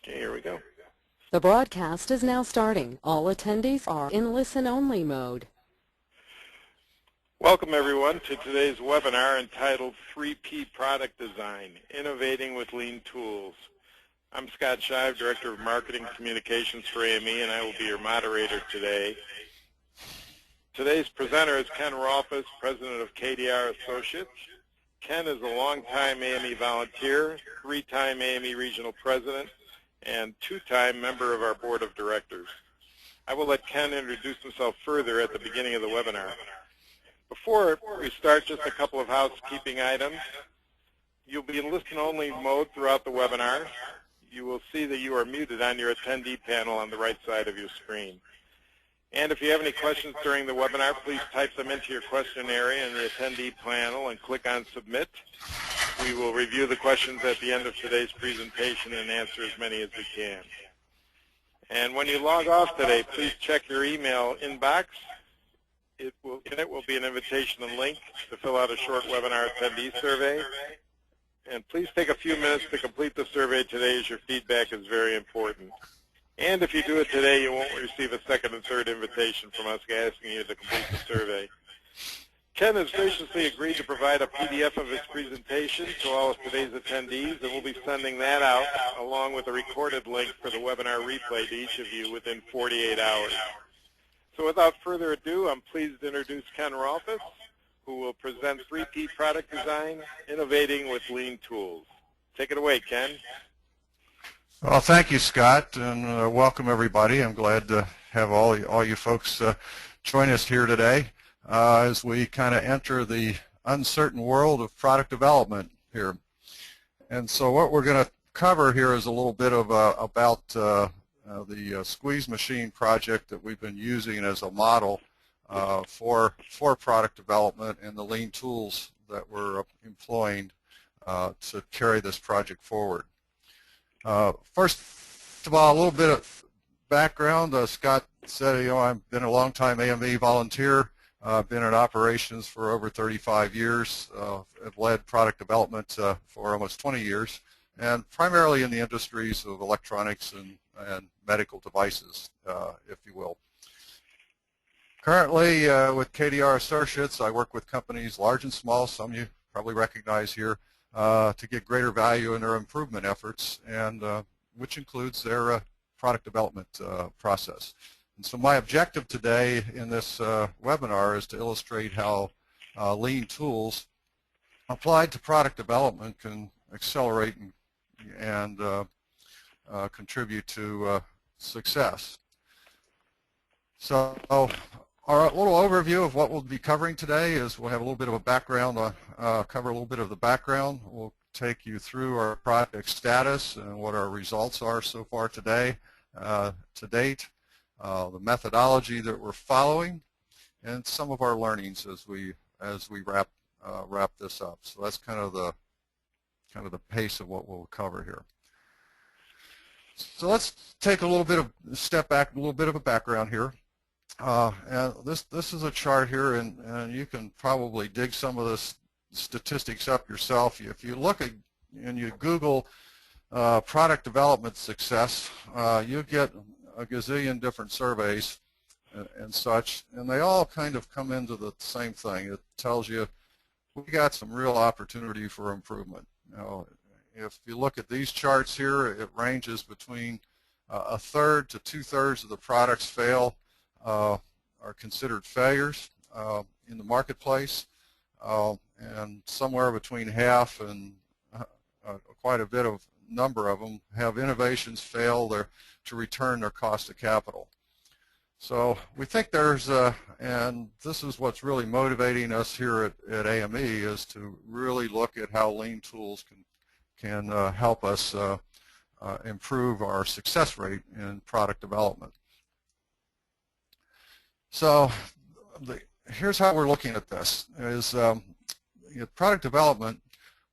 Okay, here we go. The broadcast is now starting. All attendees are in listen-only mode. Welcome everyone to today's webinar entitled 3P Product Design, Innovating with Lean Tools. I'm Scott Shive, Director of Marketing Communications for AME, and I will be your moderator today. Today's presenter is Ken Rolfes, President of KDR Associates. Ken is a longtime AME volunteer, three-time AME Regional President, and two-time member of our Board of Directors. I will let Ken introduce himself further at the beginning of the webinar. Before we start, just a couple of housekeeping items. You'll be in listen-only mode throughout the webinar. You will see that you are muted on your attendee panel on the right side of your screen. And if you have any questions during the webinar, please type them into your question area in the attendee panel and click on Submit. We will review the questions at the end of today's presentation and answer as many as we can. And when you log off today, please check your email inbox. In it will be an invitation and link to fill out a short webinar attendee survey. And please take a few minutes to complete the survey today, as your feedback is very important. And if you do it today, you won't receive a second and third invitation from us asking you to complete the survey. Ken has graciously agreed to provide a PDF of his presentation to all of today's attendees, and we'll be sending that out along with a recorded link for the webinar replay to each of you within 48 hours. So without further ado, I'm pleased to introduce Ken Rolfes, who will present 3P Product Design, Innovating with Lean Tools. Take it away, Ken. Well, thank you, Scott, and welcome everybody. I'm glad to have all you folks join us here today as we kind of enter the uncertain world of product development here. And so what we're going to cover here is a little bit of about the squeeze machine project that we've been using as a model for product development and the lean tools that we're employing to carry this project forward. First of all, a little bit of background. Scott said, I've been a long-time AME volunteer. I've been in operations for over 35 years. I've led product development for almost 20 years, and primarily in the industries of electronics and medical devices, if you will. Currently, with KDR Associates, I work with companies large and small, some you probably recognize here, to get greater value in their improvement efforts, and which includes their product development process. And so my objective today in this webinar is to illustrate how lean tools applied to product development can accelerate and contribute to success. So our little overview of what we'll be covering today is we'll have a little bit of a background, cover a little bit of the background. We'll take you through our project status and what our results are so far today, to date, the methodology that we're following, and some of our learnings as we wrap this up. So that's kind of the pace of what we'll cover here. So let's take a little bit of step back, a little bit of a background here. And this is a chart here, and you can probably dig some of this statistics up yourself. If you look at and you Google product development success, you get a gazillion different surveys and such, and they all kind of come into the same thing. It tells you we got some real opportunity for improvement. If you look at these charts here, it ranges between a third to two-thirds of the products fail are considered failures in the marketplace, and somewhere between half and quite a bit of number of them have innovations fail to return their cost of capital. So we think there's, and this is what's really motivating us here at AME, is to really look at how lean tools can help us improve our success rate in product development. So here's how we're looking at this: is product development.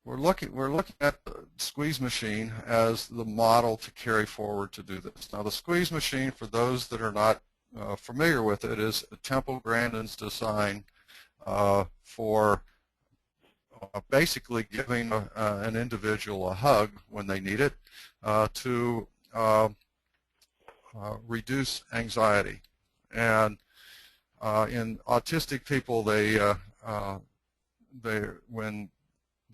We're looking at the squeeze machine as the model to carry forward to do this. Now, the squeeze machine, for those that are not familiar with it, is Temple Grandin's design for basically giving an individual a hug when they need it, to reduce anxiety. And in autistic people, when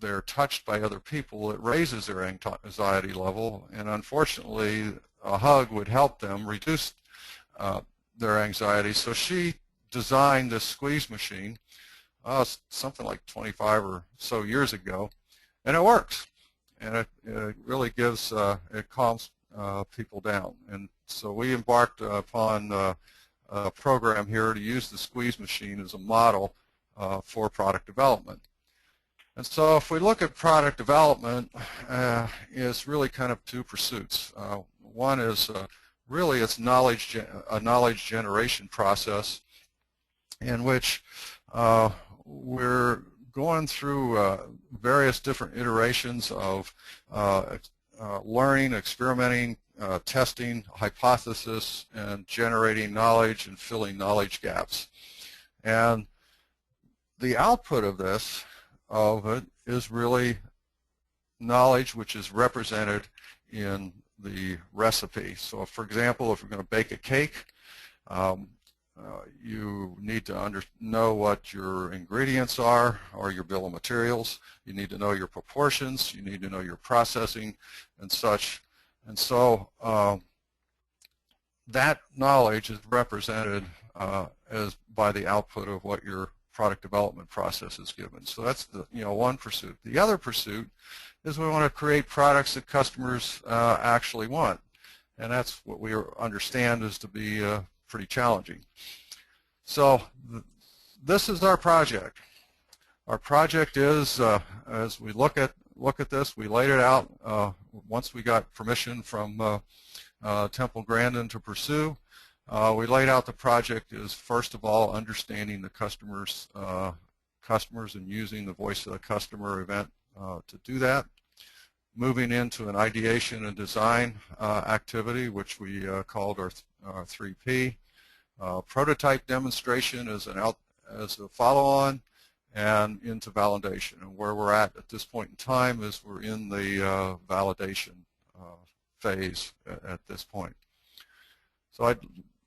they're touched by other people, it raises their anxiety level, and unfortunately a hug would help them reduce their anxiety. So she designed this squeeze machine something like 25 or so years ago, and it works, and it really gives, it calms people down. And so we embarked upon a program here to use the squeeze machine as a model for product development. And so if we look at product development, it's really kind of two pursuits. One is really it's a knowledge generation process in which we're going through various different iterations of learning, experimenting, testing, hypothesis, and generating knowledge and filling knowledge gaps. And the output of it is really knowledge which is represented in the recipe. So for example, if we're going to bake a cake, you need to know what your ingredients are, or your bill of materials. You need to know your proportions. You need to know your processing and such. And so that knowledge is represented as by the output of what your product development process is given. So that's the one pursuit. The other pursuit is we want to create products that customers actually want, and that's what we understand is to be pretty challenging. So this is our project. Our project is, as we look at this, we laid it out once we got permission from Temple Grandin to pursue. We laid out the project is, first of all, understanding the customers and using the voice of the customer event to do that. Moving into an ideation and design activity, which we called our 3P. Prototype demonstration as a follow-on, and into validation. And where we're at this point in time is we're in the validation phase at this point. So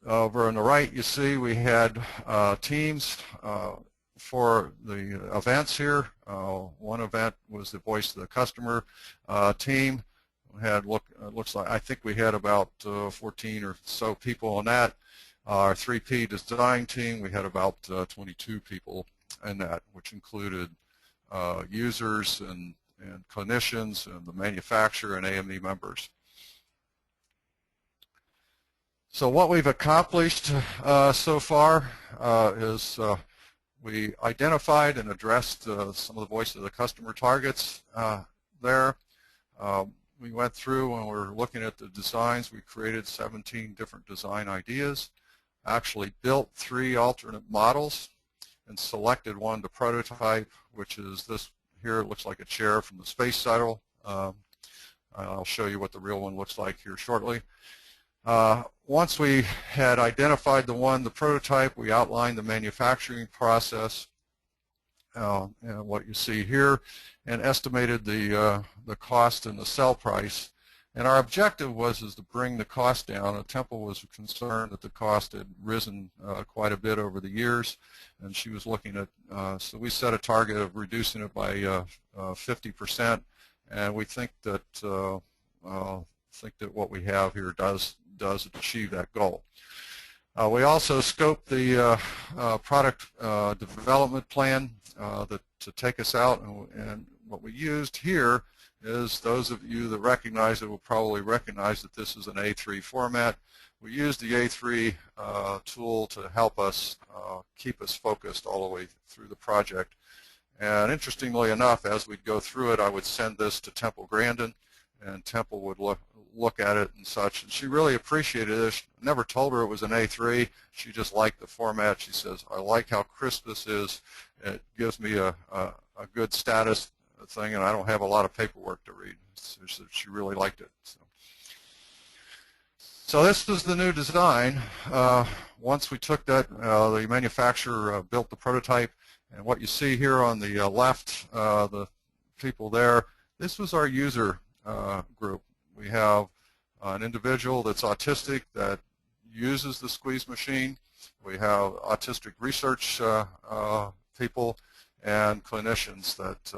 over on the right, you see we had teams for the events here. One event was the voice of the customer team. We had looks like, I think we had about 14 or so people on that. Our 3P design team, we had about 22 people in that, which included users and clinicians and the manufacturer and AME members. So what we've accomplished so far is we identified and addressed some of the voice of the customer targets there. We went through and we're looking at the designs. We created 17 different design ideas, actually built 3 alternate models, and selected one to prototype, which is this here. It looks like a chair from the space shuttle. I'll show you what the real one looks like here shortly. Once we had identified the prototype, we outlined the manufacturing process, and what you see here, and estimated the cost and the sell price. And our objective was to bring the cost down. Temple was concerned that the cost had risen quite a bit over the years, and she was looking at, so we set a target of reducing it by 50%, and we think that what we have here does achieve that goal. We also scoped the product development plan to take us out, and what we used here is, those of you that recognize it will probably recognize that this is an A3 format. We used the A3 tool to help us keep us focused all the way through the project. And interestingly enough, as we'd go through it, I would send this to Temple Grandin, and Temple would look at it and such. And she really appreciated this. I never told her it was an A3. She just liked the format. She says, I like how crisp this is. It gives me a good status thing, and I don't have a lot of paperwork to read. So she really liked it. So this was the new design. Once we took that, the manufacturer built the prototype, and what you see here on the left, the people there, this was our user group. We have an individual that's autistic that uses the squeeze machine. We have autistic research people and clinicians that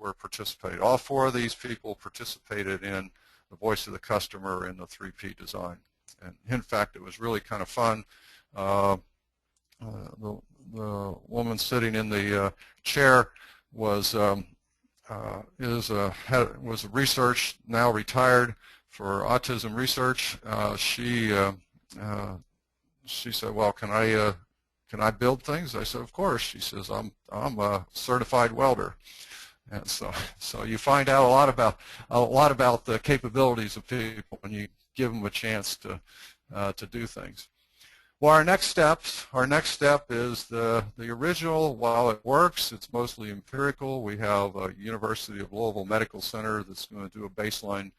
were participating. All 4 of these people participated in the voice of the customer in the 3P design. And in fact, it was really kind of fun. The woman sitting in the chair was research, now retired, for autism research. She said, "Well, can I build things?" I said, "Of course." She says, "I'm a certified welder." And so you find out a lot about the capabilities of people when you give them a chance to do things. Well, our next step is the original. While it works, it's mostly empirical. We have a University of Louisville Medical Center that's going to do a baseline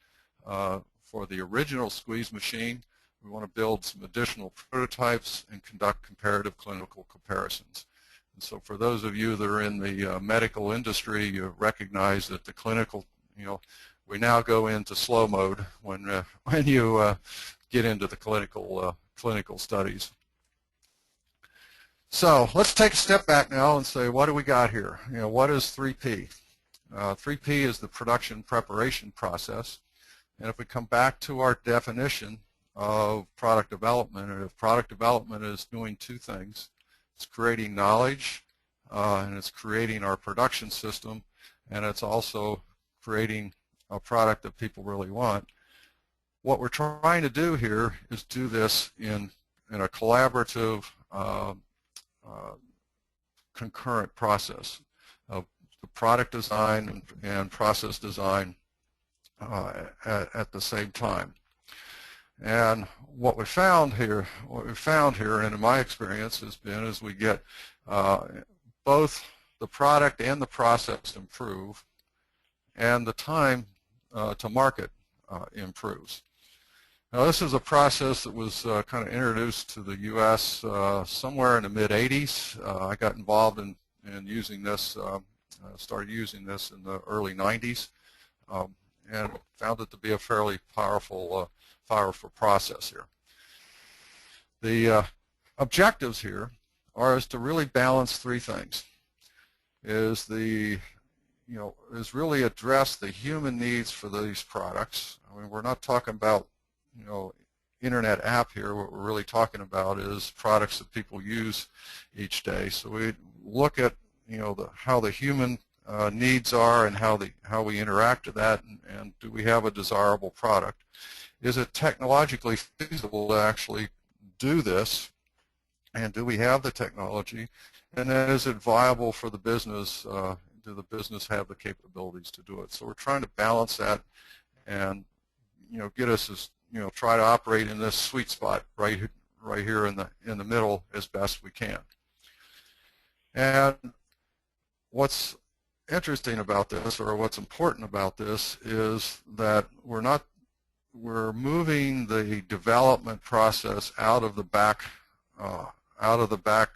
for the original squeeze machine. We want to build some additional prototypes and conduct comparative clinical comparisons. And so for those of you that are in the medical industry, you recognize that the clinical, we now go into slow mode when you get into the clinical studies. So let's take a step back now and say, what do we got here? What is 3P? 3P is the production preparation process. And if we come back to our definition of product development, and if product development is doing 2 things, it's creating knowledge, and it's creating our production system, and it's also creating a product that people really want. What we're trying to do here is do this in a collaborative, concurrent process of the product design and process design at the same time. And what we found here, and in my experience has been, is we get both the product and the process improve, and the time to market improves. Now, this is a process that was kind of introduced to the U.S. Somewhere in the mid-'80s. I got involved in using this, started using this in the early '90s, and found it to be a fairly powerful process here. The objectives here is to really balance 3 things. Is really address the human needs for these products. I mean, we're not talking about internet app here. What we're really talking about is products that people use each day. So we look at how the human needs are and how we interact with that, and do we have a desirable product? Is it technologically feasible to actually do this, and do we have the technology? And then is it viable for the business? Do the business have the capabilities to do it? So we're trying to balance that, and get us as try to operate in this sweet spot right here in the middle as best we can. And what's interesting about this, or what's important about this, is that we're moving the development process out of the back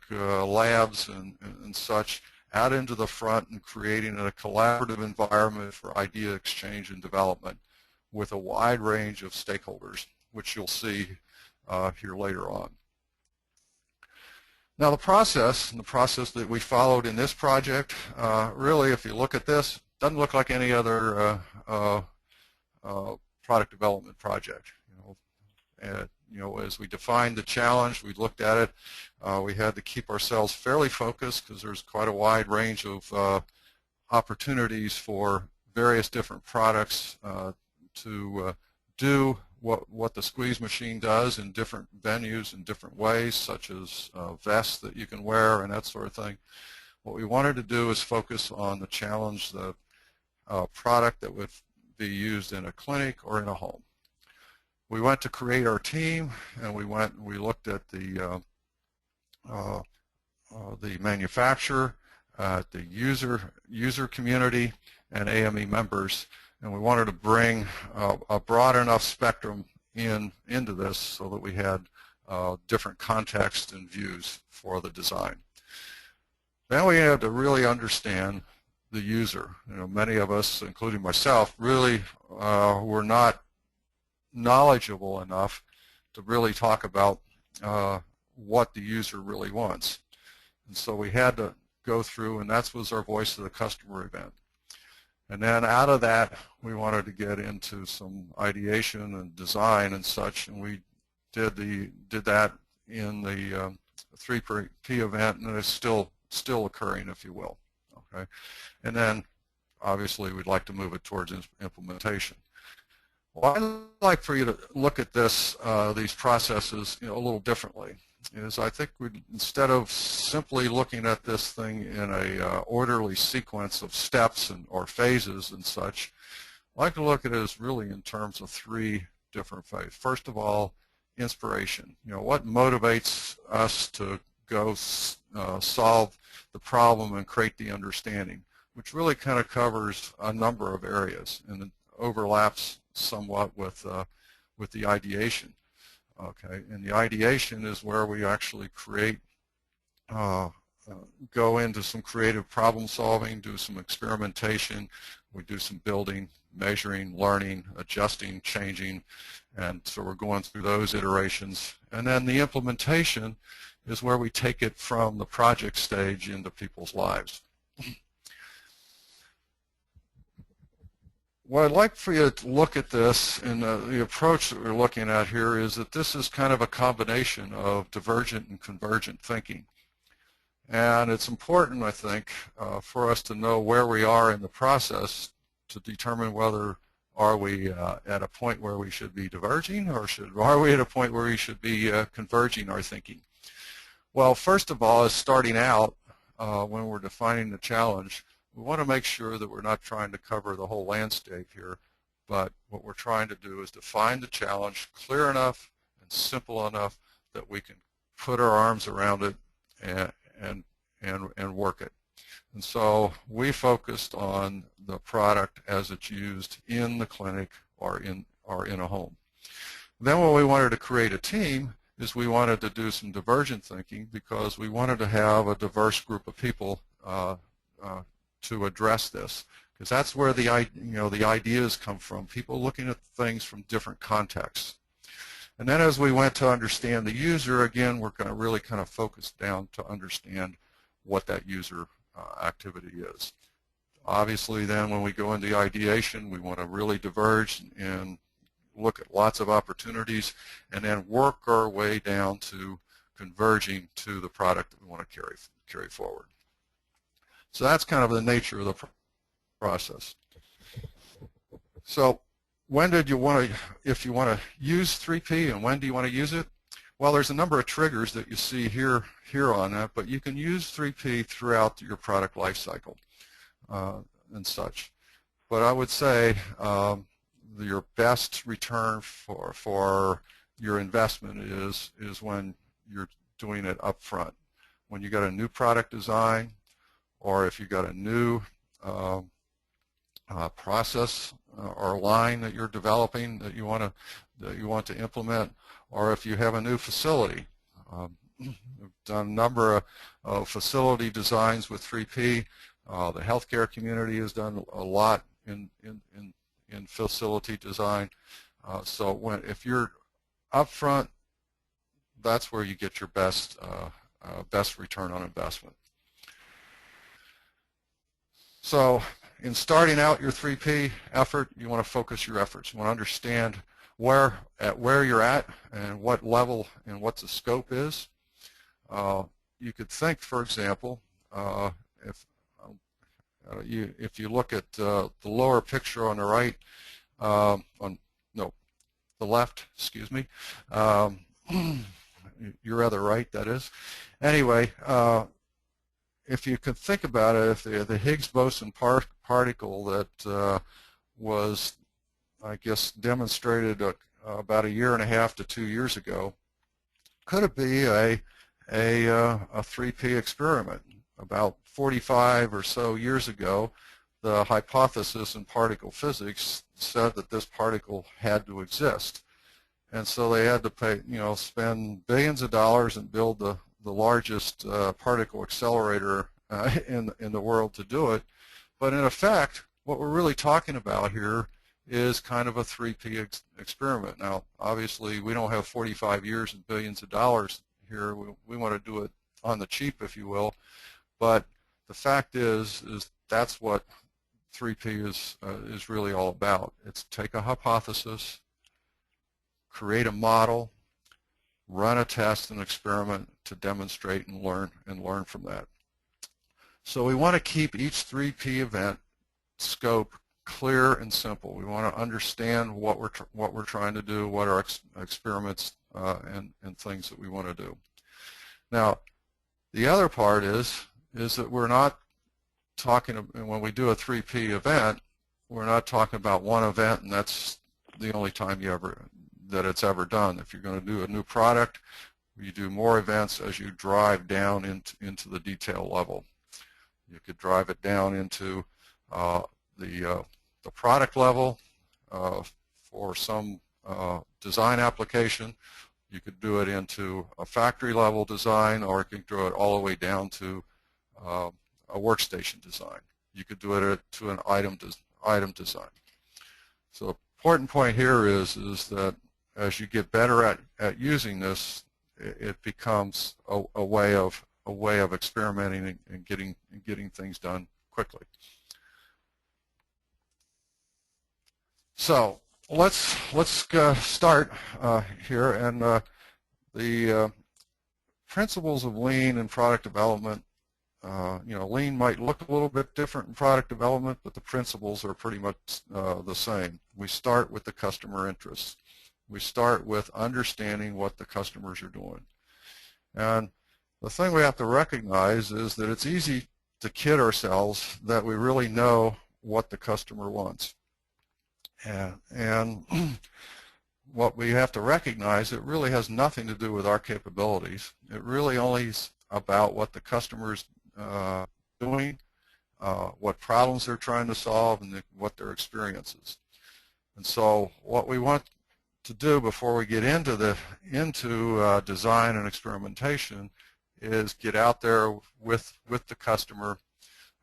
labs and such, out into the front, and creating a collaborative environment for idea exchange and development with a wide range of stakeholders, which you'll see here later on. Now, the process that we followed in this project, really, if you look at this, doesn't look like any other product development project. As we defined the challenge, we looked at it. We had to keep ourselves fairly focused because there's quite a wide range of opportunities for various different products to do what the squeeze machine does in different venues in different ways, such as vests that you can wear and that sort of thing. What we wanted to do is focus on the challenge, the product that would be used in a clinic or in a home. We went to create our team, and we looked at the manufacturer, the user community, and AME members, and we wanted to bring a broad enough spectrum into this so that we had different contexts and views for the design. Then we had to really understand the user. Many of us, including myself, really were not knowledgeable enough to really talk about what the user really wants. And so we had to go through, and that was our Voice of the Customer event. And then out of that, we wanted to get into some ideation and design and such, and we did that in the 3P event, and it's still occurring, if you will. Okay, and then obviously we'd like to move it towards implementation. Well, I'd like for you to look at this, these processes, a little differently. I think instead of simply looking at this thing in a orderly sequence of steps or phases and such, I like to look at it as really in terms of 3 different phases. First of all, inspiration. What motivates us to go solve the problem and create the understanding, which really kind of covers a number of areas and it overlaps somewhat with the ideation. Okay, and the ideation is where we actually create, go into some creative problem solving, do some experimentation, we do some building, measuring, learning, adjusting, changing, and so we're going through those iterations. And then the implementation is where we take it from the project stage into people's lives. What I'd like for you to look at this, and the approach that we're looking at here is that this is kind of a combination of divergent and convergent thinking. And it's important, I think, for us to know where we are in the process to determine whether are we at a point where we should be diverging or are we at a point where we should be converging our thinking. Well, first of all, as starting out, when we're defining the challenge, we want to make sure that we're not trying to cover the whole landscape here, but what we're trying to do is define the challenge clear enough and simple enough that we can put our arms around it and work it. And so we focused on the product as it's used in the clinic or in a home. Then when we wanted to create a team is we wanted to do some divergent thinking because we wanted to have a diverse group of people to address this, because that's where the ideas come from, people looking at things from different contexts. And then as we went to understand the user, again, we're going to really kind of focus down to understand what that user activity is. Obviously then when we go into ideation, we want to really diverge and look at lots of opportunities and then work our way down to converging to the product that we want to carry forward. So that's kind of the nature of the process. So when did you want to, if you want to use 3P, and when do you want to use it? Well, there's a number of triggers that you see here on that, but you can use 3P throughout your product life cycle and such. But I would say your best return for your investment is when you're doing it up front. When you got a new product design, or if you got a new process or line that you're developing that you want to implement, or if you have a new facility. We've done a number of facility designs with 3P. The healthcare community has done a lot in facility design. So if you're up front, that's where you get your best return on investment. So in starting out your 3P effort, you want to focus your efforts. You want to understand where you're at and what level and what the scope is. You could think, for example, if you look at the lower picture on the right, the left, excuse me, your other right, that is. Anyway, if you could think about it, if the Higgs boson particle that was, I guess, demonstrated about 1.5 to 2 years ago, could it be a 3P experiment? About 45 or so years ago, the hypothesis in particle physics said that this particle had to exist, and so they had to spend billions of dollars and build the largest particle accelerator in the world to do it. But in effect, what we're really talking about here is kind of a 3P experiment. Now, obviously, we don't have 45 years and billions of dollars here. We want to do it on the cheap, if you will. But the fact is that's what 3P is really all about. It's take a hypothesis, create a model, run a test and experiment to demonstrate and learn from that. So we want to keep each 3P event scope clear and simple. We want to understand what we're trying to do, what our experiments and things that we want to do. Now, the other part is that we're not talking, when we do a 3P event, we're not talking about one event and that's the only time that it's ever done. If you're going to do a new product, you do more events as you drive down into the detail level. You could drive it down into the product level for some design application. You could do it into a factory level design, or you could do it all the way down to a workstation design. You could do it to an item design. So the important point here is that as you get better at using this, it becomes a way of experimenting and getting things done quickly. So let's start here, and the principles of lean and product development. Lean might look a little bit different in product development, but the principles are pretty much the same. We start with the customer interests. We start with understanding what the customers are doing. And the thing we have to recognize is that it's easy to kid ourselves that we really know what the customer wants. And what we have to recognize, it really has nothing to do with our capabilities. It really only is about what the customer's doing, what problems they're trying to solve, and what their experience is. And so what we want to do before we get into design and experimentation is get out there with the customer,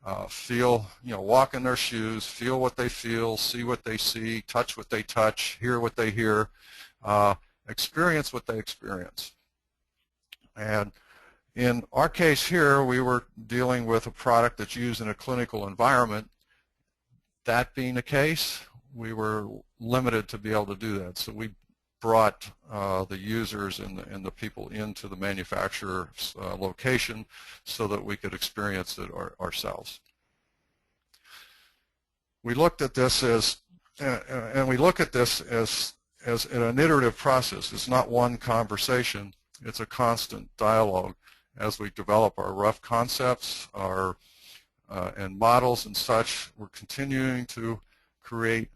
walk in their shoes, feel what they feel, see what they see, touch what they touch, hear what they hear, experience what they experience. And in our case here, we were dealing with a product that's used in a clinical environment. That being the case, we were limited to be able to do that. So we brought the users and the people into the manufacturer's location so that we could experience it ourselves. We looked at this as an iterative process. It's not one conversation. It's a constant dialogue as we develop our rough concepts, and models and such. We're continuing to create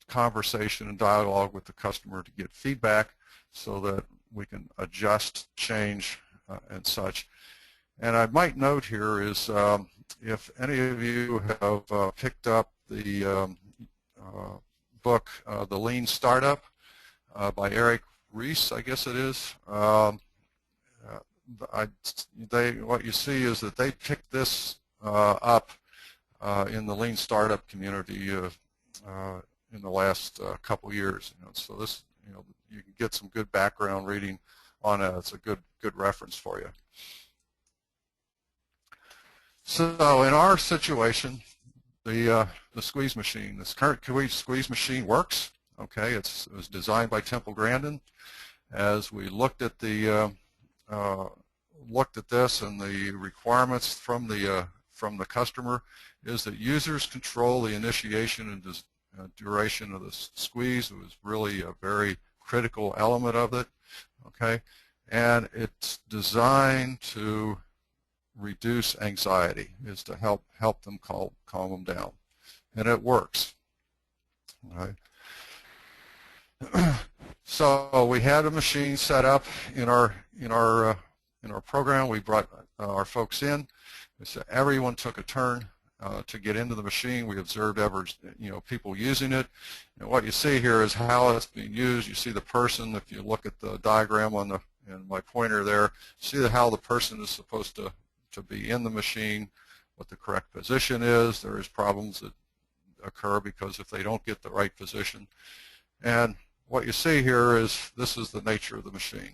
conversation and dialogue with the customer to get feedback so that we can adjust, change, and such. And I might note here is if any of you have picked up the book, The Lean Startup by Eric Ries, I guess it is, what you see is that they picked this up in the Lean Startup community in the last couple years. So this, you can get some good background reading on it. It's a good reference for you. So in our situation, the squeeze machine, this current squeeze machine works. Okay, it was designed by Temple Grandin. As we looked at this and the requirements from the customer, is that users control the initiation and duration of the squeeze. It was really a very critical element of it. Okay, and it's designed to reduce anxiety, is to help them calm them down, and it works. All right. So we had a machine set up in our program. We brought our folks in. So everyone took a turn to get into the machine. We observed people using it. And what you see here is how it's being used. You see the person. If you look at the diagram and my pointer there, see how the person is supposed to be in the machine, what the correct position is. There is problems that occur because if they don't get the right position. And what you see here is this is the nature of the machine.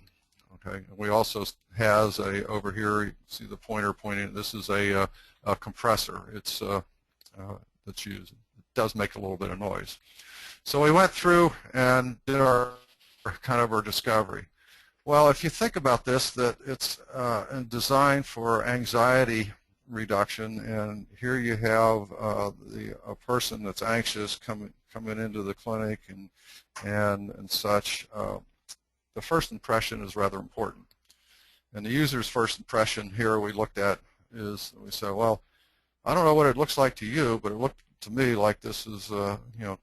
Okay, and we also has a over here. You see the pointer pointing. This is a compressor. It's that's used. It does make a little bit of noise. So we went through and did our kind of our discovery. Well, if you think about this, that it's designed for anxiety reduction, and here you have a person that's anxious coming into the clinic and such. The first impression is rather important, and the user's first impression here we looked at is we said, well, I don't know what it looks like to you, but it looked to me like this is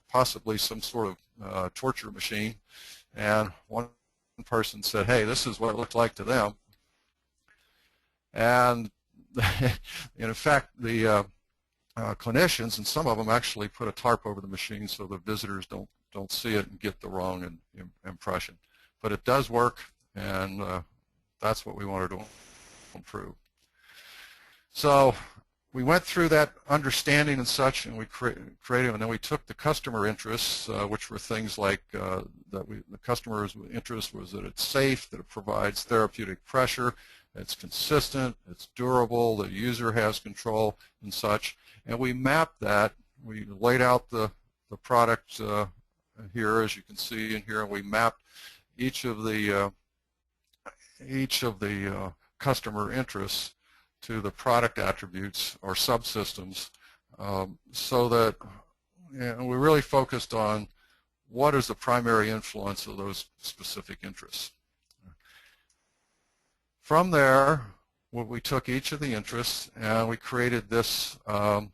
possibly some sort of torture machine. And one person said, hey, this is what it looked like to them. And in fact, the clinicians, and some of them actually put a tarp over the machine so the visitors don't see it and get the wrong impression. But it does work, and that's what we wanted to improve. So we went through that understanding and such, and we created, and then we took the customer interests, which were things like the customer's interest was that it's safe, that it provides therapeutic pressure, it's consistent, it's durable, the user has control and such. And we mapped that. We laid out the product here, as you can see in here, and we mapped each of the customer interests to the product attributes or subsystems, so that we really focused on what is the primary influence of those specific interests. From there, we took each of the interests and we created this four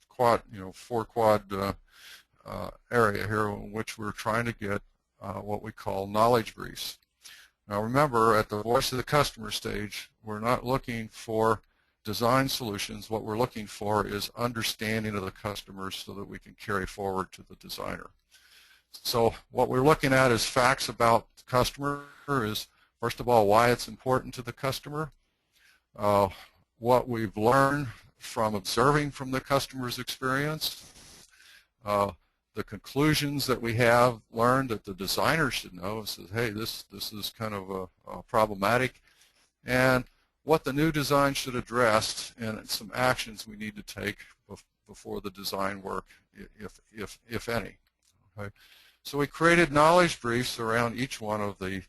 quad area here, in which we're trying to get what we call knowledge briefs. Now remember, at the voice of the customer stage, we're not looking for design solutions. What we're looking for is understanding of the customers so that we can carry forward to the designer. So what we're looking at is facts about the customer is, first of all, why it's important to the customer, what we've learned from observing from the customer's experience, the conclusions that we have learned that the designer should know, says, hey, this is kind of problematic, and what the new design should address, and some actions we need to take before the design work, if any. Okay? So we created knowledge briefs around each one of the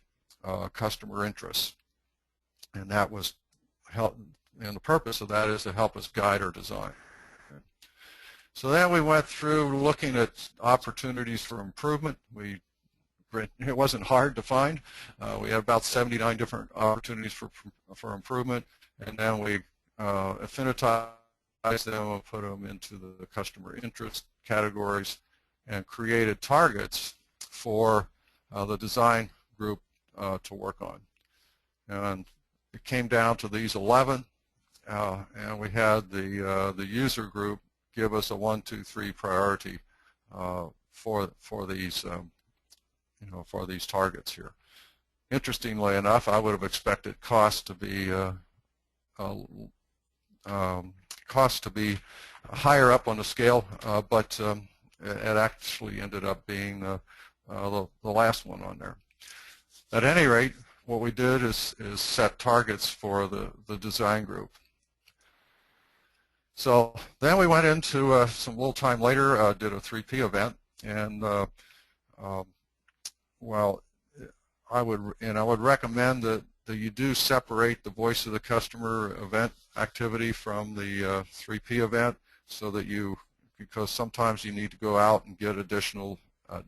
customer interests, and that was and the purpose of that is to help us guide our design. So then we went through looking at opportunities for improvement. It wasn't hard to find. We had about 79 different opportunities for improvement, and then we affinitized them and put them into the customer interest categories and created targets for the design group to work on. And it came down to these 11, and we had the user group give us a 1, 2, 3 priority for these for these targets here. Interestingly enough, I would have expected cost to be higher up on the scale, but it actually ended up being the last one on there. At any rate, what we did is set targets for the design group. So then we went into some little time later, did a 3P event, and well, I would recommend that you do separate the voice of the customer event activity from the 3P event, so that because sometimes you need to go out and get additional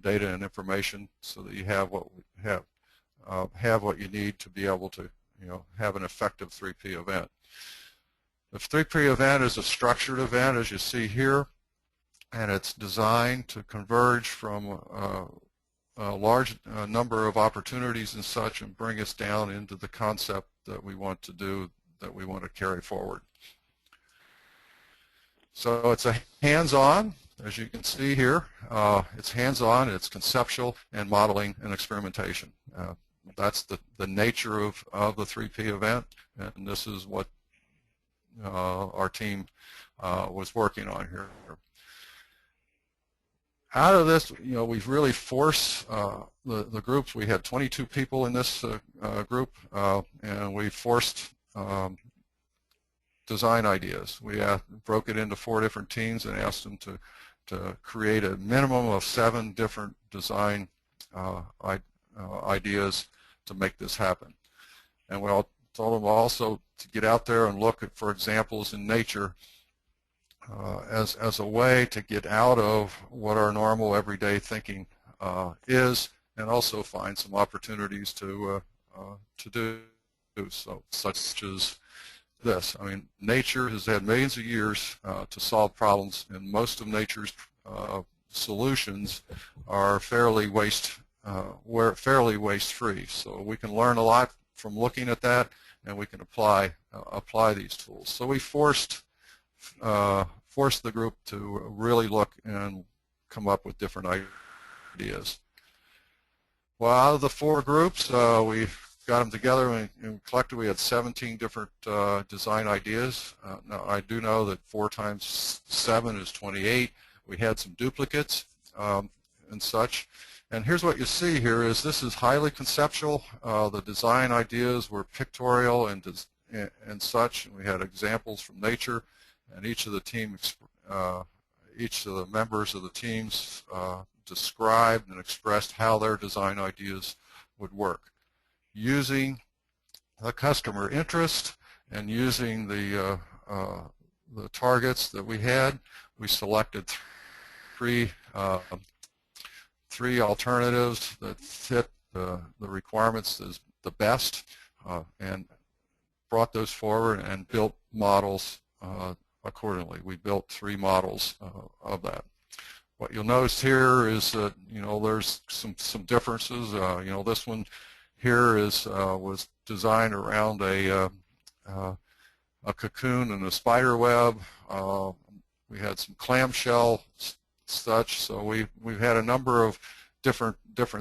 data and information so that you have what you need to be able to have an effective 3P event. The 3P event is a structured event, as you see here, and it's designed to converge from a large number of opportunities and such and bring us down into the concept that we want to do, that we want to carry forward. So it's a hands-on, as you can see here. It's hands-on, it's conceptual, and modeling and experimentation. That's the nature of the 3P event, and this is what our team was working on here. Out of this, we've really forced the groups. We had 22 people in this group, and we forced design ideas. We broke it into 4 different teams and asked them to create a minimum of 7 different design ideas to make this happen. And we told them also to get out there and look for examples in nature as a way to get out of what our normal everyday thinking is, and also find some opportunities to do so, such as this. I mean, nature has had millions of years to solve problems, and most of nature's solutions are fairly waste-free. So we can learn a lot from looking at that, and we can apply these tools. So we forced the group to really look and come up with different ideas. Well, out of the 4 groups, we got them together, and collectively we had 17 different design ideas. Now, I do know that 4 times 7 is 28. We had some duplicates and such. And here's what you see here is this is highly conceptual. The design ideas were pictorial and such. And we had examples from nature, and each of the members of the teams described and expressed how their design ideas would work. Using the customer interest and using the targets that we had, we selected three alternatives that fit the requirements as the best, and brought those forward and built models accordingly. We built 3 models of that. What you'll notice here is that there's some differences. This one here was designed around a cocoon and a spider web. We had some clamshell such, so we've had a number of different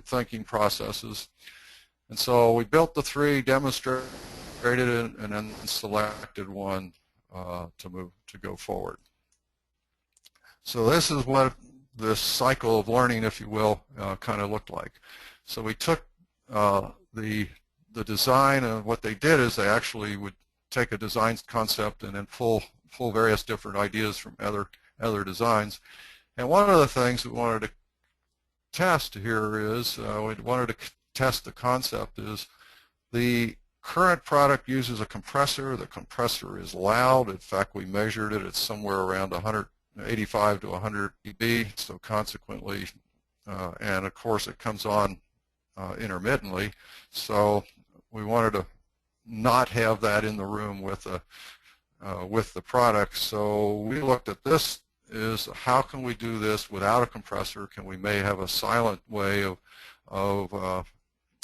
thinking processes, and so we built the 3, demonstrated it, and then selected one to go forward. So this is what this cycle of learning, if you will, kind of looked like. So we took the design, and what they did is they actually would take a design concept and then pull various different ideas from other designs. And one of the things we wanted to test here is we wanted to test the concept is the current product uses a compressor. The compressor is loud. In fact, we measured it. It's somewhere around 185 to 100 dB. So consequently, and of course, it comes on intermittently. So we wanted to not have that in the room with the product. So we looked at this is how can we do this without a compressor? Can we may have a silent way of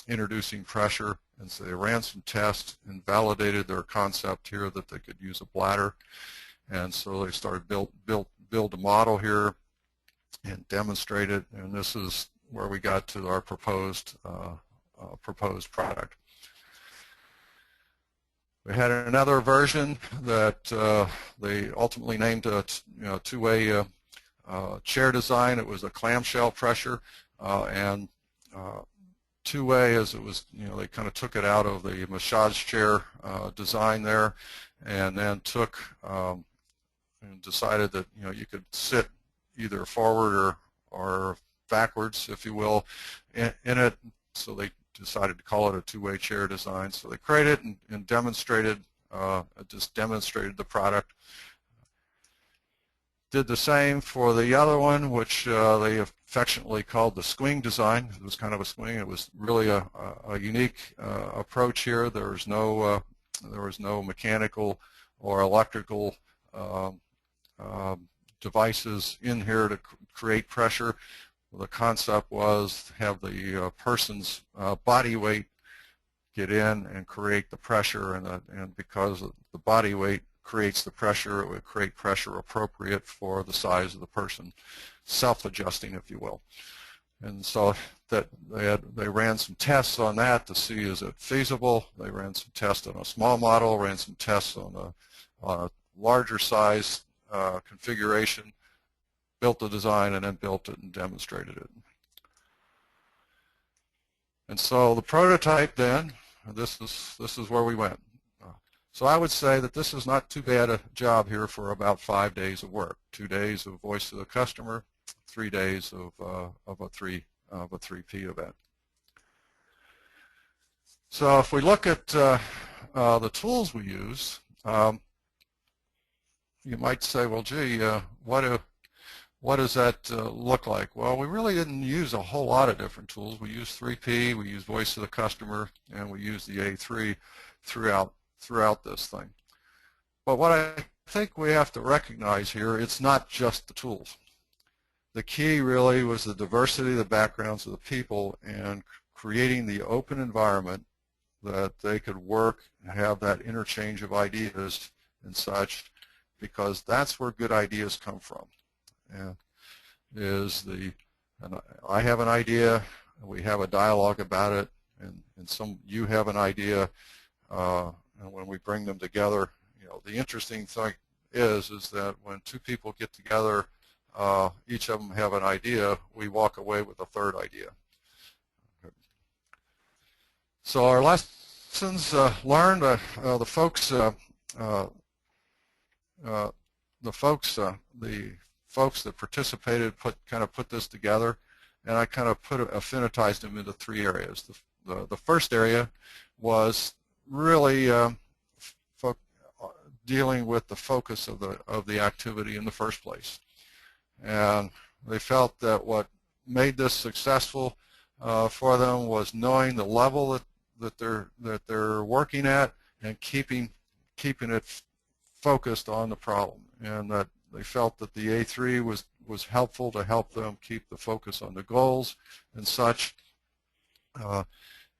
introducing pressure? And so they ran some tests and validated their concept here that they could use a bladder. And so they started build a model here and demonstrate it. And this is where we got to our proposed product. We had another version that they ultimately named a two-way chair design. It was a clamshell pressure and two-way, as it was, they kind of took it out of the massage chair design there, and then took and decided that you could sit either forward or backwards, if you will, in it. So they decided to call it a two-way chair design. So they created and demonstrated, just demonstrated the product. Did the same for the other one, which they affectionately called the swing design. It was kind of a swing. It was really a unique approach here. There was no mechanical or electrical devices in here to create pressure. The concept was to have the person's body weight get in and create the pressure, and because the body weight creates the pressure, it would create pressure appropriate for the size of the person, self-adjusting, if you will. And so that they ran some tests on that to see is it feasible. They ran some tests on a small model, ran some tests on a larger size configuration, built the design, and then built it and demonstrated it. And so the prototype then, this is where we went. So I would say that this is not too bad a job here for about 5 days of work. 2 days of voice of the customer, 3 days of a 3P event. So if we look at the tools we use, you might say, well, gee, what does that look like? Well, we really didn't use a whole lot of different tools. We used 3P, we used voice of the customer, and we used the A3 throughout this thing. But what I think we have to recognize here, it's not just the tools. The key really was the diversity of the backgrounds of the people and creating the open environment that they could work and have that interchange of ideas and such, because that's where good ideas come from. And I have an idea, we have a dialogue about it, and you have an idea, and when we bring them together, you know, the interesting thing is that when two people get together, each of them have an idea, we walk away with a third idea. So our lessons learned, the folks that participated kind of put this together, and I kind of affinitized them into 3 areas. The first area was really dealing with the focus of the activity in the first place, and they felt that what made this successful for them was knowing the level that they're working at and keeping it focused on the problem, and that they felt that the A3 was helpful to help them keep the focus on the goals and such,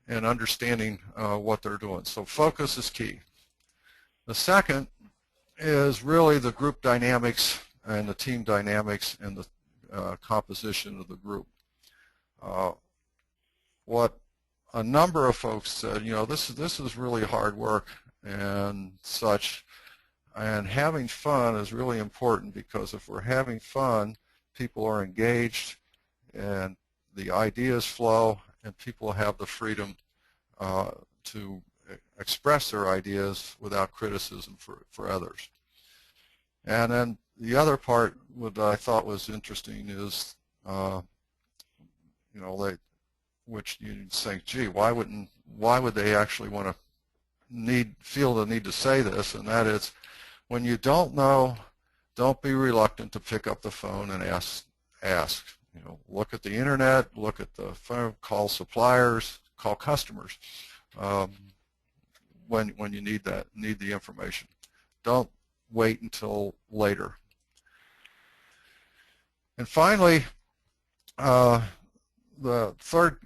and understanding what they're doing. So focus is key. The second is really the group dynamics and the team dynamics and the composition of the group. What a number of folks said, you know, this is really hard work and such, and having fun is really important, because if we're having fun, people are engaged and the ideas flow and people have the freedom to express their ideas without criticism for others. And then the other part what I thought was interesting is, you know, which you'd say, gee, why would they actually want to feel the need to say this? And that is, when you don't know, don't be reluctant to pick up the phone and ask. You know, look at the internet, look at the phone, call suppliers, call customers when you need the information. Don't wait until later. And finally, the third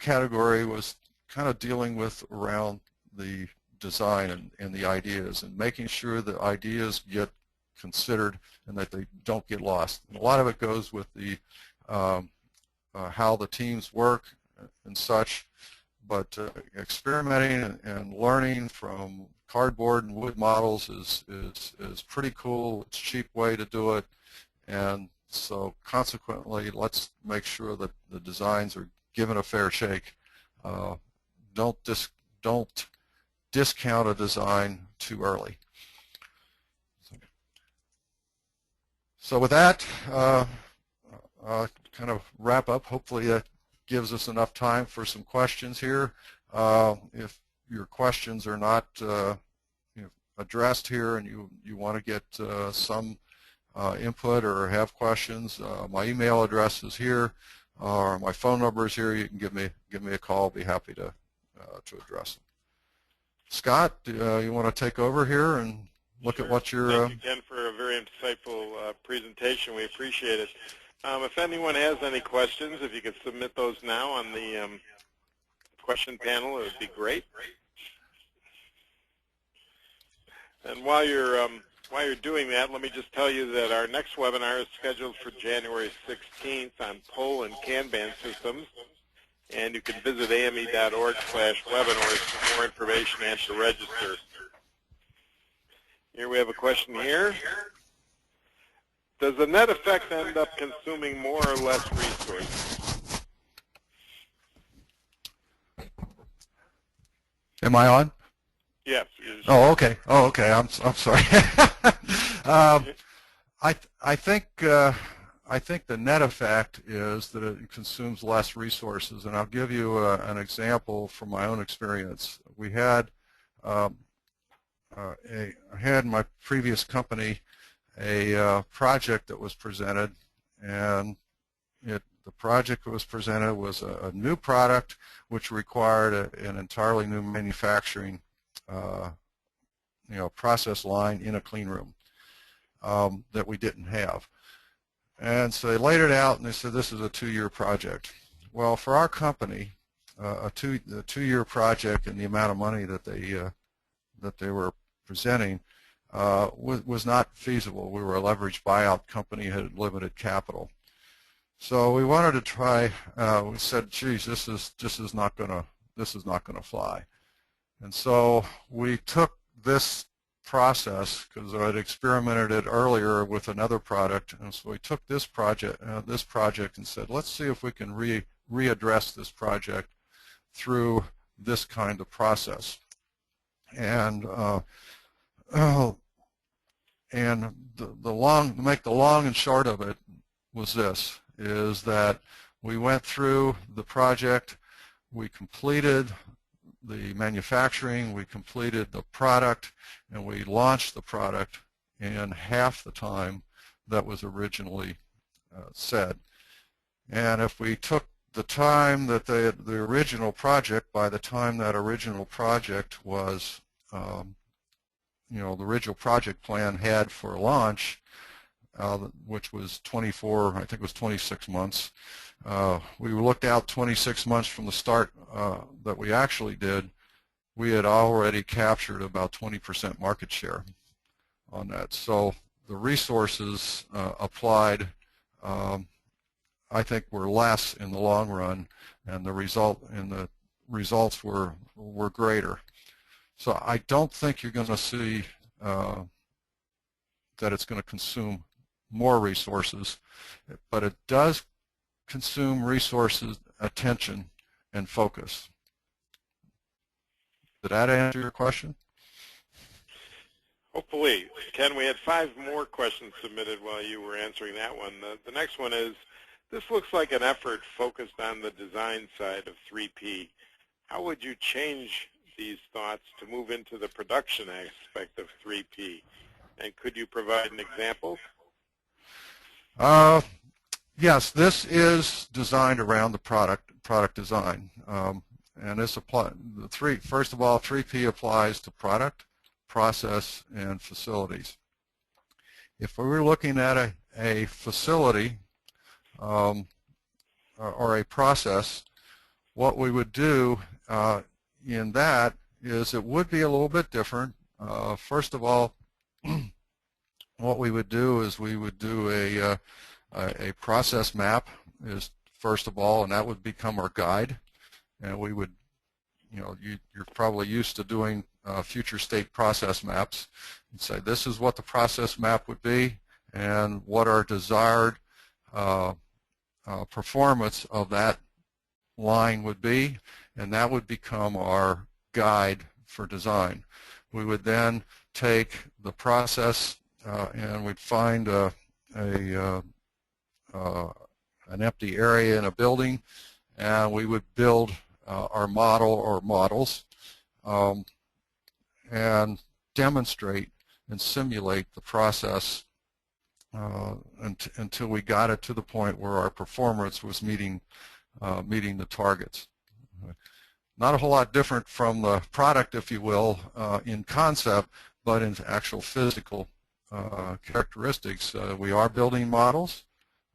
category was kind of dealing with around the design and the ideas, and making sure that ideas get considered and that they don't get lost. And a lot of it goes with the how the teams work and such, but experimenting and learning from cardboard and wood models is pretty cool. It's a cheap way to do it, and so consequently, let's make sure that the designs are given a fair shake. Don't discount a design too early. So with that, I'll kind of wrap up. Hopefully that gives us enough time for some questions here. If your questions are not addressed here and you want to get some input or have questions, my email address is here, or my phone number is here. You can give me a call. I'll be happy to address them. Scott, you want to take over here and look at what you're... Thank you, Ken, for a very insightful presentation. We appreciate it. If anyone has any questions, if you could submit those now on the question panel, it would be great. And while you're doing that, let me just tell you that our next webinar is scheduled for January 16th on pole and Kanban systems. And you can visit ame.org/webinars for more information and to register. Here we have a question here. Does the net effect end up consuming more or less resources? Am I on? Yes. Oh, okay. Oh, okay. I'm sorry. I think the net effect is that it consumes less resources, and I'll give you an example from my own experience. We had I had in my previous company a project that was presented, and the project that was presented was a new product which required an entirely new manufacturing process line in a clean room that we didn't have. And so they laid it out and they said this is a 2-year project. Well, for our company, a two-year project and the amount of money that they were presenting was not feasible. We were a leveraged buyout company, had limited capital. So we wanted to try. We said, "Geez, this is not gonna fly." And so we took this process, because I had experimented it earlier with another product, and so we took this project and said, let's see if we can readdress this project through this kind of process. And to make the long and short of it was this, is that we went through the project, we completed the manufacturing, we completed the product, and we launched the product in half the time that was originally said. And if we took the time that the original project, by the time that original project was, the original project plan had for launch, which was 24, I think it was 26 months. We looked out 26 months from the start that we actually did. We had already captured about 20% market share on that. So the resources applied, I think, were less in the long run, and the results were greater. So I don't think you're going to see that it's going to consume more resources, but it does consume resources, attention, and focus. Did that answer your question? Hopefully. Ken, we had 5 more questions submitted while you were answering that one. The next one is, this looks like an effort focused on the design side of 3P. How would you change these thoughts to move into the production aspect of 3P? And could you provide an example? Yes, this is designed around the product design. And this first of all, 3P applies to product, process, and facilities. If we were looking at a facility or a process, what we would do in that is it would be a little bit different. First of all, what we would do is we would do a process map, is first of all, and that would become our guide. And we would, you're probably used to doing future state process maps, and say this is what the process map would be and what our desired performance of that line would be, and that would become our guide for design. We would then take the process and we'd find an empty area in a building, and we would build our model or models and demonstrate and simulate the process until we got it to the point where our performance was meeting the targets. Not a whole lot different from the product, if you will, in concept, but in actual physical characteristics. We are building models,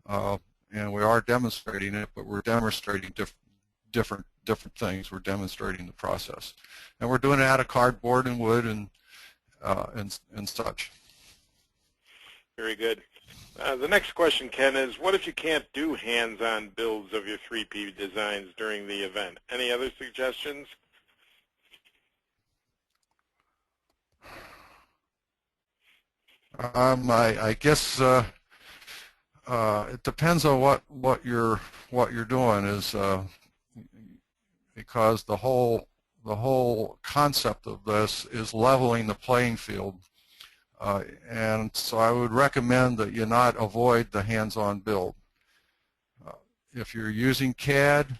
and we are demonstrating it, but we're demonstrating different things. We're demonstrating the process, and we're doing it out of cardboard and wood and such. Very good. The next question, Ken, is what if you can't do hands-on builds of your 3P designs during the event? Any other suggestions? I guess it depends on what you're doing is because the whole concept of this is leveling the playing field, and so I would recommend that you not avoid the hands-on build. If you're using CAD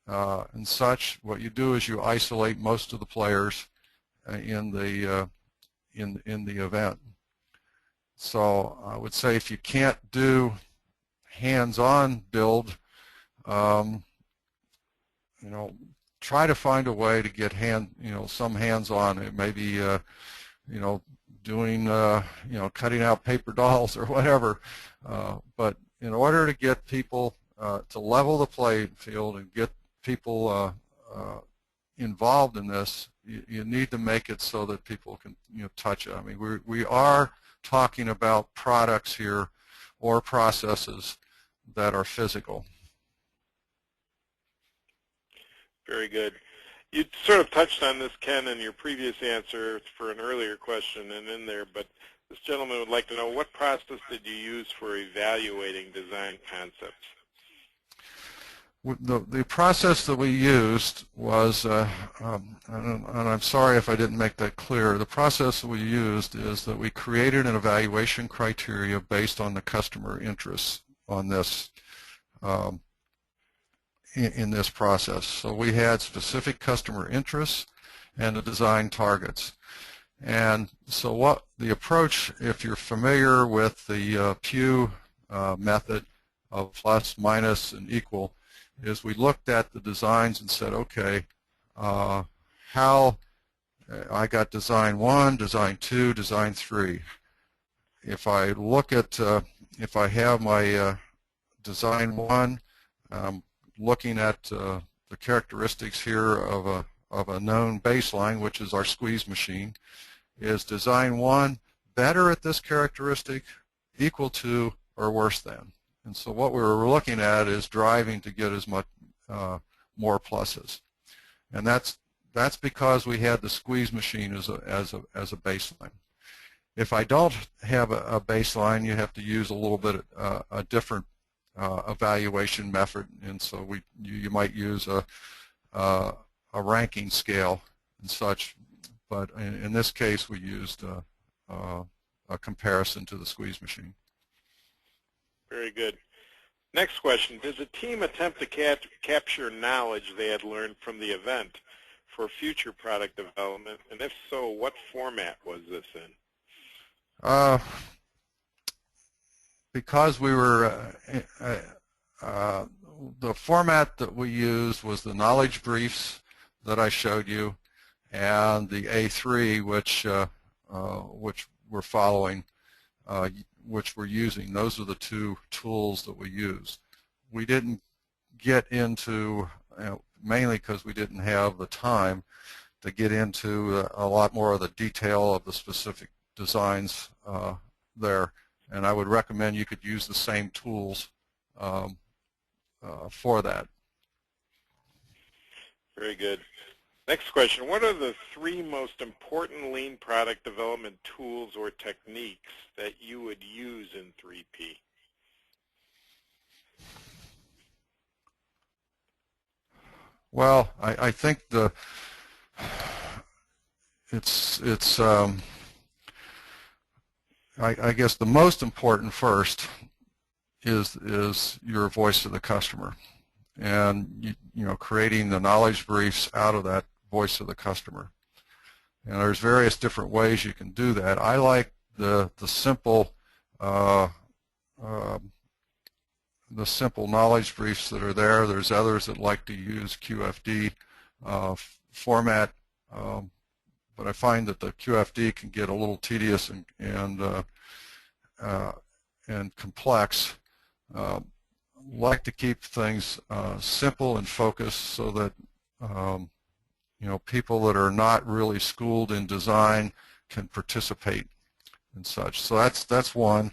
and such, what you do is you isolate most of the players in the event. So I would say if you can't do hands-on build, try to find a way to get some hands-on. It may be doing cutting out paper dolls or whatever. But in order to get people to level the playing field and get people involved in this, you need to make it so that people can touch it. I mean, we are talking about products here or processes that are physical. Very good. You sort of touched on this, Ken, in your previous answer for an earlier question and in there, but this gentleman would like to know, what process did you use for evaluating design concepts? The process that we used was, and I'm sorry if I didn't make that clear, the process that we used is that we created an evaluation criteria based on the customer interests on this, in this process. So we had specific customer interests and the design targets. And so what the approach, if you're familiar with the Pew method of plus, minus, and equal, is we looked at the designs and said, okay, how I got design 1, design 2, design 3. If I look at, if I have my design 1, looking at the characteristics here of a known baseline, which is our squeeze machine, is design 1 better at this characteristic, equal to, or worse than? And so what we were looking at is driving to get as much more pluses, and that's because we had the squeeze machine as a baseline. If I don't have a baseline, you have to use a little bit a different evaluation method, and so you might use a ranking scale and such. But in this case, we used a comparison to the squeeze machine. Very good. Next question. Did the team attempt to capture knowledge they had learned from the event for future product development? And if so, what format was this in? Because we were, the format that we used was the knowledge briefs that I showed you and the A3, which we're following, which we're using. Those are the two tools that we use. We didn't get into, mainly because we didn't have the time to get into a lot more of the detail of the specific designs there. And I would recommend you could use the same tools for that. Very good. Next question. What are the 3 most important lean product development tools or techniques that you would use in 3P? Well, I think I guess the most important first is your voice to the customer, and creating the knowledge briefs out of that voice of the customer. And there's various different ways you can do that. I like the simple knowledge briefs that are there. There's others that like to use QFD format, but I find that the QFD can get a little tedious and complex. Like to keep things simple and focused so that people that are not really schooled in design can participate and such. So that's one.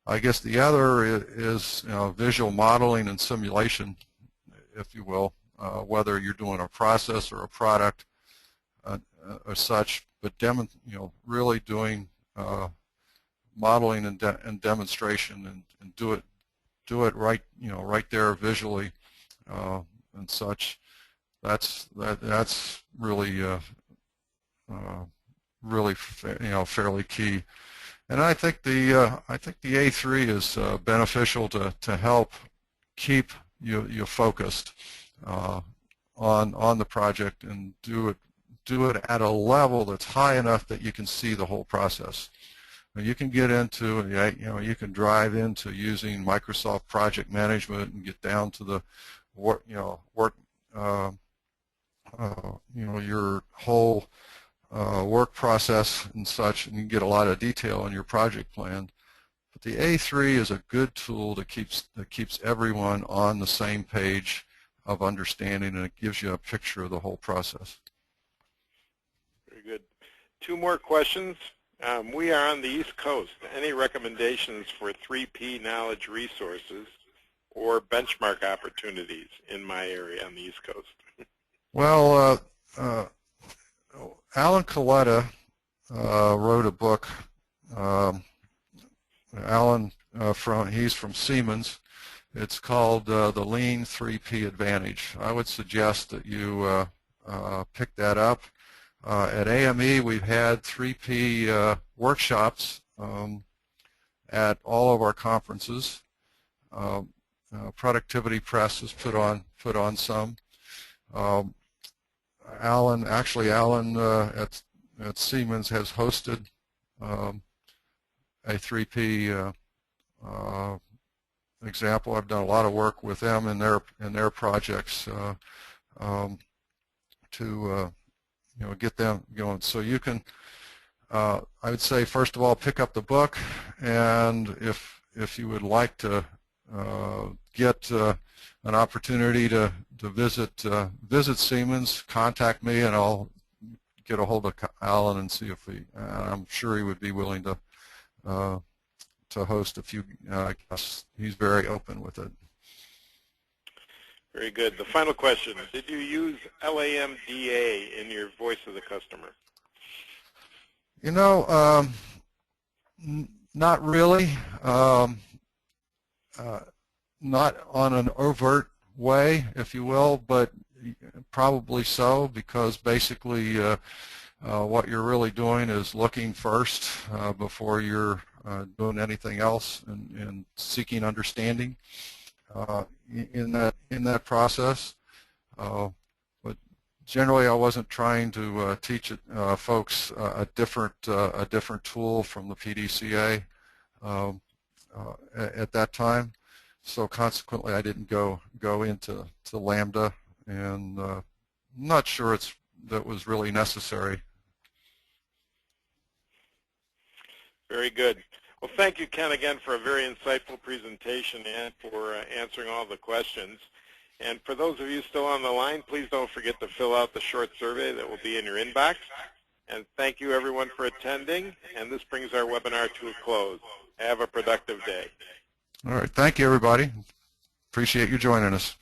I guess the other is visual modeling and simulation, if you will, whether you're doing a process or a product or such, but really doing modeling and demonstration and do it right, right there visually and such. That's really really fairly key. And I think the A3 is beneficial to help keep you focused on the project and do it at a level that's high enough that you can see the whole process. You can get into, you can drive into using Microsoft Project Management and get down to the your whole work process and such, and you get a lot of detail in your project plan. But the A3 is a good tool that keeps everyone on the same page of understanding, and it gives you a picture of the whole process. Very good. Two more questions. We are on the East Coast. Any recommendations for 3P knowledge resources or benchmark opportunities in my area on the East Coast? Well, Alan Coletta wrote a book. Alan, he's from Siemens. It's called The Lean 3P Advantage. I would suggest that you pick that up. At AME, we've had 3P workshops at all of our conferences. Productivity Press has put on some. Alan at Siemens has hosted a 3P example. I've done a lot of work with them in their projects to get them going. So you can, I would say, first of all, pick up the book, and if you would like to get an opportunity to visit Siemens, contact me, and I'll get a hold of Alan and see if I'm sure he would be willing to host a few guests. He's very open with it. Very good. The final question, did you use LAMDA in your voice of the customer? Not really. Not on an overt way, if you will, but probably so, because basically what you're really doing is looking first before you're doing anything else and seeking understanding in that process. But generally, I wasn't trying to teach folks a different tool from the PDCA at that time. So consequently, I didn't go into Lambda, and I'm not sure that was really necessary. Very good. Well, thank you, Ken, again for a very insightful presentation and for answering all the questions. And for those of you still on the line, please don't forget to fill out the short survey that will be in your inbox. And thank you, everyone, for attending. And this brings our webinar to a close. Have a productive day. All right. Thank you, everybody. Appreciate you joining us.